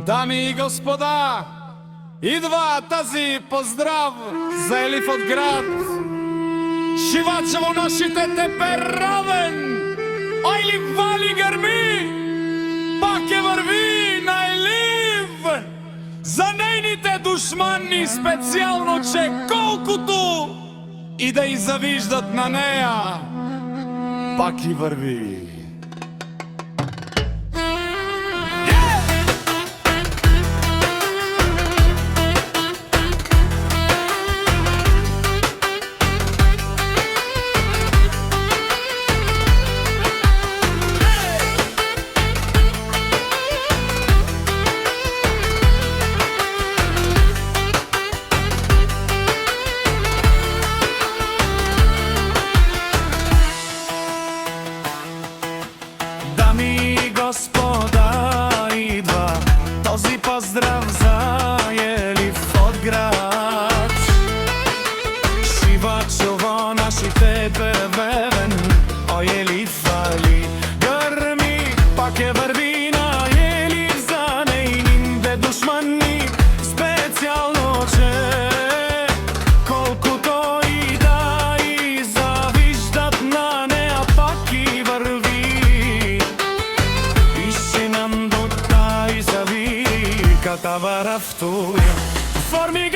Дами и господа, идва тази поздрав за Елиф от град. Шивачево ношите тепер равен, ой ли вали гърми, пак е върви на Елиф. За нейните душмани специално, че колкото и да й завиждат на нея, пак и върви. Дами и господа, идва този поздрав за Елиф от град. Шивачево нашите певен, ой Елиф вали гърми, пак е върви на Елиф за нейните душмани. Специално, че колкото и да и завиждат на нея, пак и върви. Katavaravtu formi